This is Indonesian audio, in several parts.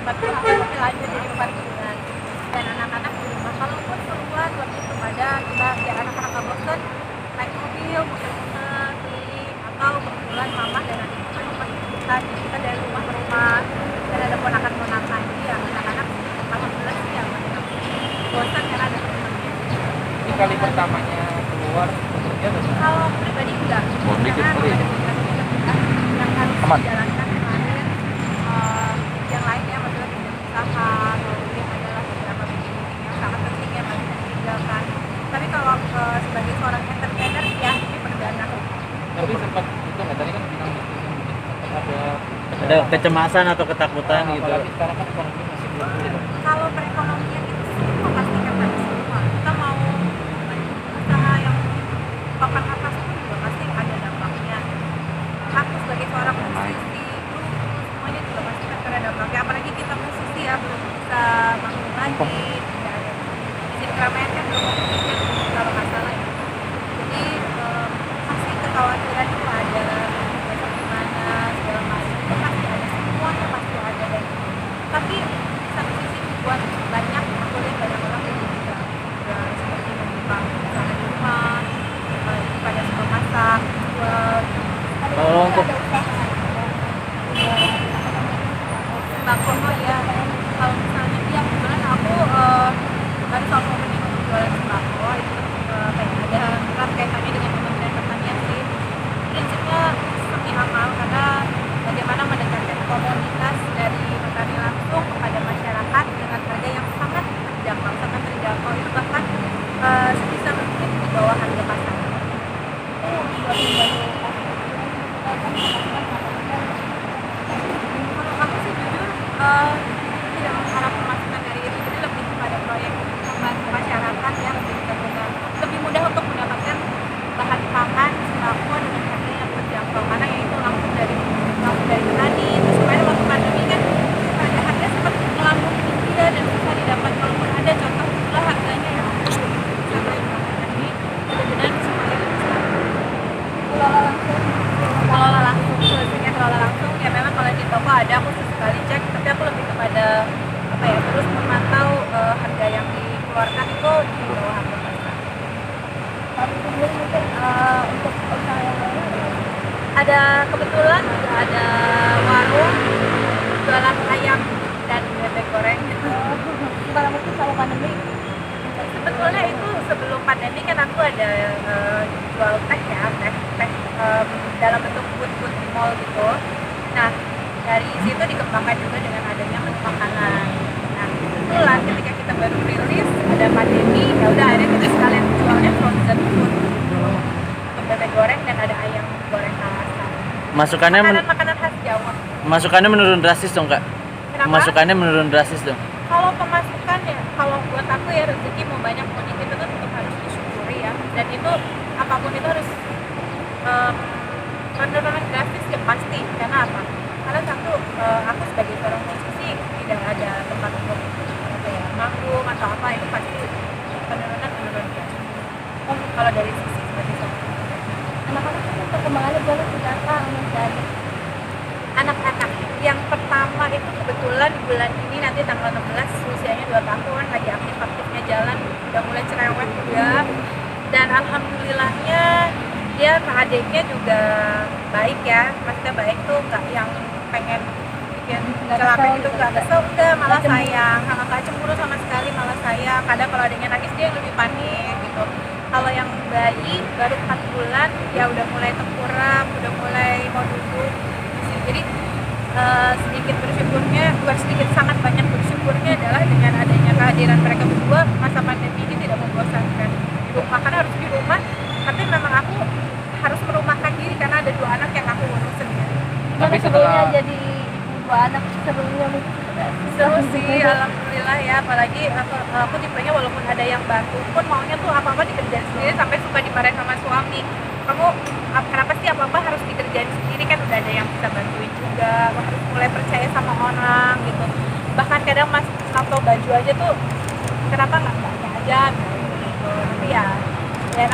tempat pulang tapi lanjut di tempat hiburan dan anak-anak di rumah kalaupun keluar lebih kepada kita biar anak-anak nggak bosan naik mobil muter-muter keliling atau kebetulan mama dan adik itu rumah kita jadi kita dari rumah ke rumah dan ada ponakan-ponakan yang anak-anak alhamdulillah sih yang bosan karena ada temannya. Ini kali pertamanya keluar bekerja atau gimana? Kalau pribadi enggak, Murni karena sendiri. ada kegiatan yang harus Aman. dijalankan kemarin. Yang lainnya masalah kegiatan usaha, kemudian adalah beberapa meeting yang sangat penting yang harus ditinggalkan. Tapi kalau sebagai seorang entertainer ya ini perdana. Tapi sempat itu nggak tadi kan bilang gitu, sempat Ada kecemasan atau ketakutan gitu. Apalagi sekarang kan ekonomi masih belum pulih. Kalau perekonomian itu semua pasti kena semua. Kita mau usaha yang papan atas pun juga pasti ada dampaknya. Aku sebagai seorang musisi, kru semuanya juga pasti akan kena dampaknya. Apalagi kita musisi ya belum bisa manggung lagi, tidak ada izin keramaian kan belum izin kalau nggak salah ya. Jadi pasti kekhawatiran itu ada, besok gimana segala macam itu pasti ada semuanya pasti ada dan tapi di satu sisi buat banyak aku lihat banyak orang yang juga seperti membuka usaha di rumah pada suka masak jual Kalau untuk ada usaha sembako ya kalau misalnya dia kebetulan aku baru sama opening untuk jualan sembako itu kayak ada erat kaitannya dengan Kementerian Pertanian sih prinsipnya semi amal karena bagaimana mendekatkan komunitas dari petani langsung kepada masyarakat dengan harga yang sangat terjangkau itu bahkan sebisa mungkin di bawah harga pasar. Kalau aku sih jujur tidak mengharap pemasukan dari itu jadi lebih kepada proyek membantu masyarakat yang lebih mudah untuk mendapatkan bahan pangan sembako dengan harga yang terjangkau karena ya itu langsung dari petani. Terus kemarin waktu pandemi kan harga sempat melambung tinggi ya dan susah didapat kalaupun ada contoh itulah harganya ya sampai ini benar-benar supaya bisa kelola langsung selesainya kelola langsung ya memang kalau di toko ada aku sesekali cek tapi aku lebih kepada apa ya terus memantau harga yang dikeluarkan itu di bawah harga pasar. Mungkin untuk usaha yang lain ada kebetulan ada warung jualan ayam dan bebek goreng. Kalau mungkin sama pandemi sebetulnya itu sebelum pandemi kan aku ada jual teh ya teh dalam bentuk booth di mall gitu. Nah dari situ dikembangkan juga dengan adanya menu makanan. Nah kebetulan ketika kita baru rilis ada pandemi ya udah akhirnya kita sekalian jualnya frozen food untuk bebek goreng dan ada ayam goreng alasan. masukannya Makanan khas Jawa. masukannya menurun drastis dong kak. Kenapa? Masukannya menurun drastis dong. Kalau pemasukan ya, kalau buat aku ya rezeki mau banyak mau dikit itu tetap harus disyukuri ya. Dan itu apapun itu harus penurunan drastis ya pasti. Karena apa? Karena satu aku sebagai seorang musisi tidak ada tempat untuk apa ya manggung atau apa itu pasti menurun drastis. Kalau dari sisi seperti itu. Anak-anak itu perkembangannya boleh tidak dari anak-anak yang pertama itu kebetulan bulan ini nanti tanggal 16 usianya 2 tahun lagi aktifnya jalan udah mulai cerewet juga dan alhamdulillahnya dia adiknya juga baik ya maksudnya baik tuh nggak yang pengen bikin celaka gitu nggak kesel enggak malah sayang nggak cemburu sama sekali malah sayang kadang kalau adiknya nangis dia yang lebih panik gitu. Kalau yang bayi baru 4 bulan ya udah mulai tengkurap udah mulai mau duduk jadi sedikit bersyukurnya, bukan sedikit sangat banyak bersyukurnya adalah dengan adanya kehadiran mereka berdua masa pandemi ini tidak membosankan di rumah karena harus di rumah tapi memang aku harus merumahkan diri karena ada 2 anak yang aku urus sendiri. Tapi setelah jadi 2 anak serunya seru sih alhamdulillah ya apalagi aku tipenya walaupun ada yang bantu pun maunya tuh apa-apa dikerjain sendiri sampai suka dimarahin sama suami kamu kenapa sih apa-apa harus dikerjain sendiri kan udah ada yang bisa bantuin juga harus mulai percaya sama orang gitu bahkan kadang mas atau baju aja tuh kenapa nggak aja gitu tapi ya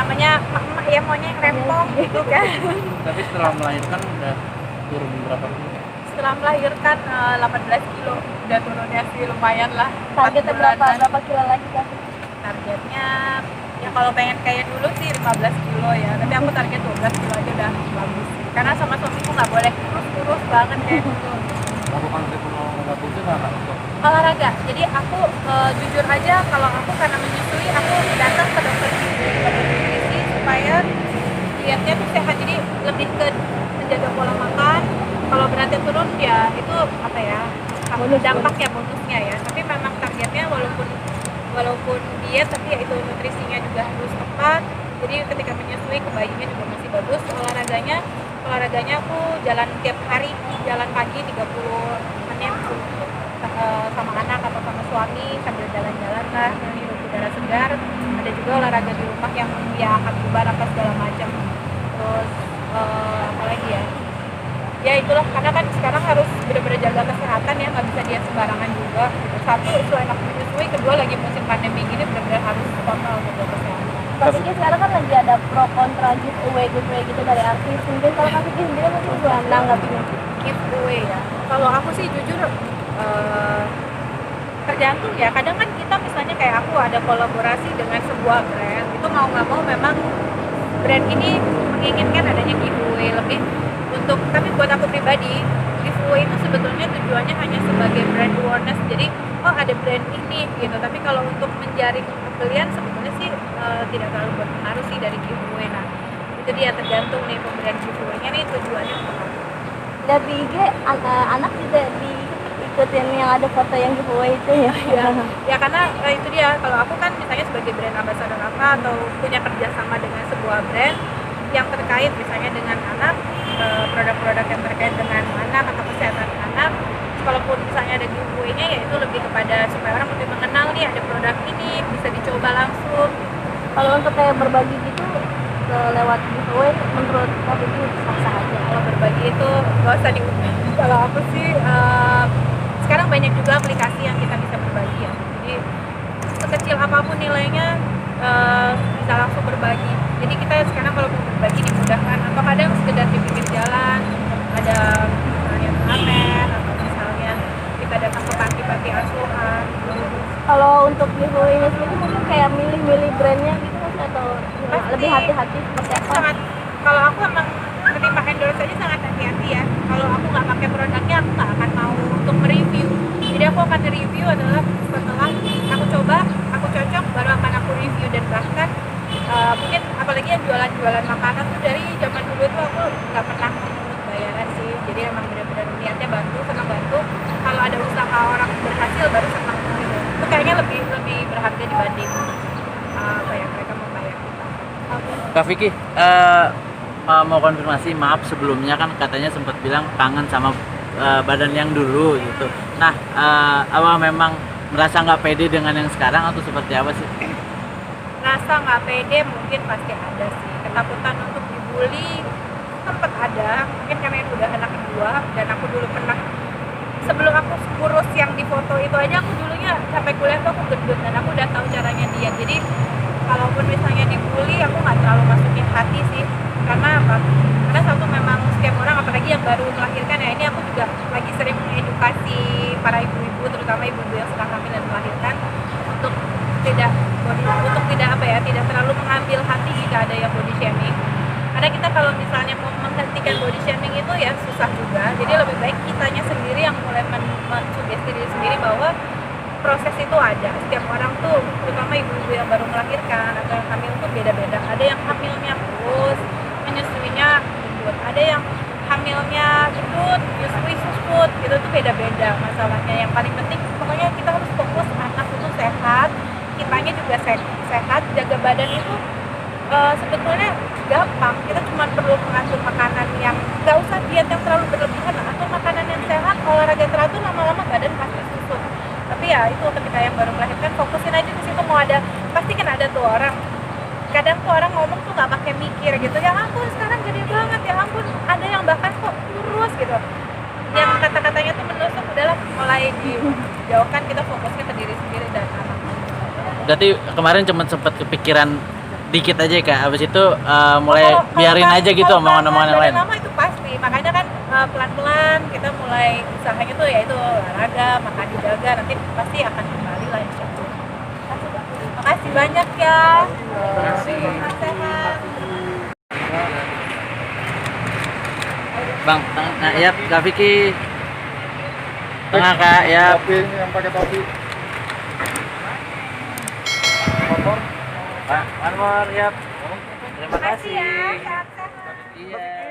namanya emak ya maunya yang rempong gitu kan. tapi setelah melahirkan udah turun berapa kilo? setelah melahirkan 18 kilo udah turunnya sih lumayan lah. Targetnya 4 bulanan. berapa kilo lagi Kak? Targetnya ya kalau pengen kayak dulu sih 15 kilo ya, tapi aku target 12 kilo aja udah bagus karena sama suamiku nggak boleh kurus banget kayak dulu. Lakukan olahraga khusus nggak kak untuk Olahraga, jadi aku jujur aja kalau aku karena menyusui aku datang ke dokter nutrisi supaya dietnya tuh sehat, jadi lebih ke menjaga pola makan. Kalau beratnya turun ya itu apa ya, dampaknya bonusnya ya, tapi memang targetnya walaupun diet tapi ya itu nutrisinya juga harus tepat. Jadi ketika menyusui ke bayinya juga masih bagus. Olahraganya aku jalan tiap hari, jalan pagi 30 menit sama anak atau sama suami sambil jalan-jalan lah, menghirup udara segar. Ada juga olahraga di rumah yang ya angkat beban apa segala macam. Terus apalagi ya itulah, karena kan sekarang harus benar-benar jaga kesehatan ya, nggak bisa diet sembarangan juga gitu. Satu, selain aku menyusui, kedua lagi musim pandemi gini benar-benar harus total jaga kesehatan. Kak Vicky sekarang kan lagi ada pro kontra giveaway gitu dari artis. Mungkin kalau Kak Vicky sendiri mungkin gimana nanggapinnya? Giveaway ya, kalau aku sih jujur tergantung ya. Kadang kan kita misalnya kayak aku ada kolaborasi dengan sebuah brand, itu mau nggak mau memang brand ini menginginkan adanya giveaway lebih untuk, tapi buat aku pribadi giveaway itu sebetulnya tujuannya hanya sebagai brand awareness, jadi oh ada brand ini gitu. Tapi kalau untuk menjaring pembelian sebetulnya sih tidak terlalu berpengaruh sih dari giveaway. Nah itu dia, tergantung nih pemberian giveaway-nya nih tujuannya untuk apa. Dan di IG anak juga diikutin yang ada foto yang giveaway itu ya. Ya karena itu dia, kalau aku kan misalnya sebagai brand ambassador apa atau punya kerjasama dengan sebuah brand yang terkait misalnya dengan anak, produk-produk yang terkait dengan anak atau kesehatan anak, kalaupun misalnya ada giveaway-nya ya itu lebih kepada supaya orang lebih mengenal nih ada produk ini, bisa dicoba langsung. Kalau untuk kayak berbagi gitu lewat giveaway, menurut Kak Vicky sah-sah aja. Kalau berbagi itu gak usah diundang. Kalau aku sih sekarang banyak juga aplikasi yang kita bisa berbagi ya, jadi sekecil apapun nilainya bisa langsung berbagi. Jadi kita sekarang kalau mau berbagi dimudahkan, atau kadang sekedar di pinggir jalan ada misalnya pengamen atau misalnya kita datang ke panti-panti asuhan. Kalau untuk giveaway-nya sendiri mungkin kayak milih-milih brandnya gitu Mas, atau Pasti. lebih hati-hati seperti apa? Sangat, kalau aku emang menerima endorse aja sangat hati-hati ya. Kalau aku nggak pakai produknya aku nggak akan mau untuk mereview. Jadi aku akan review adalah setelah aku coba, aku cocok, baru akan aku review. Dan bahkan mungkin apalagi yang jualan makanan tuh dari zaman dulu tuh aku nggak pernah memungut bayaran sih. Jadi emang benar-benar niatnya bantu, senang bantu. Kalau ada usaha orang berhasil baru senang gitu. Itu kayaknya lebih berharga dibanding apa ya mereka membayar kita. Kak Vicky, mau konfirmasi, maaf sebelumnya kan katanya sempat bilang kangen sama badan yang dulu gitu. Nah, apa memang merasa nggak pede dengan yang sekarang atau seperti apa sih? Rasa nggak pede mungkin pasti ada sih, ketakutan untuk dibully sempat ada, mungkin karena itu udah anak kedua. Dan aku dulu pernah, sebelum aku kurus yang di foto itu aja, aku dulunya sampai kuliah tuh aku gendut dan aku udah tahu caranya diet. Jadi kalaupun misalnya dibully aku nggak terlalu masukin hati sih. Karena apa? Karena satu, memang setiap orang apalagi yang baru melahirkan ya, ini aku juga lagi sering mengedukasi para ibu-ibu, terutama ibu-ibu yang sedang hamil dan melahirkan, untuk tidak terlalu mengambil hati jika ada yang body shaming. Karena kita kalau misalnya mau menghentikan body shaming itu ya susah juga. Jadi lebih baik kitanya sendiri yang mulai mensugesti diri sendiri bahwa proses itu ada. Setiap orang tuh, terutama ibu-ibu yang baru melahirkan atau yang hamil tuh beda-beda. Ada yang hamilnya kurus, menyusuinya gendut. Ada yang hamilnya gendut, menyusui susut, itu tuh beda-beda masalahnya. Yang paling penting pokoknya kita harus fokus anak itu sehat, kitanya juga sehat. Jaga badan itu sebetulnya gampang. Kita cuma perlu mengatur makanan yang nggak usah diet yang terlalu berlebihan, atau makanan yang sehat, olahraga teratur, lama-lama badan pasti susut. Tapi ya itu ketika yang baru melahirkan fokusin aja ke situ. Mau ada, pasti kan ada tuh orang, kadang tuh orang ngomong tuh nggak pakai mikir gitu, ya ampun sekarang gede banget, ya ampun ada yang bahkan kok kurus gitu, yang kata-katanya tuh menusuk. Udahlah, mulai dijauhkan, kita fokusnya ke diri sendiri dan anak. Berarti kemarin cuma sempat kepikiran dikit aja Kak, habis itu mulai Kalau biarin aja gitu kalau omongan-omongan yang lain. badan lama itu pasti, makanya kan pelan-pelan kita mulai usahanya tuh yaitu olahraga, makan dijaga, nanti pasti akan kembali lah insya Allah. Makasih banyak ya. Sehat. Bang, nah ya Kak Vicky. Tengah Kak, ya. Topi ini yang pakai topi. Motor. Pak Anwar, ya. Terima Makasih kasih. ya. Sehat-sehat. Iya.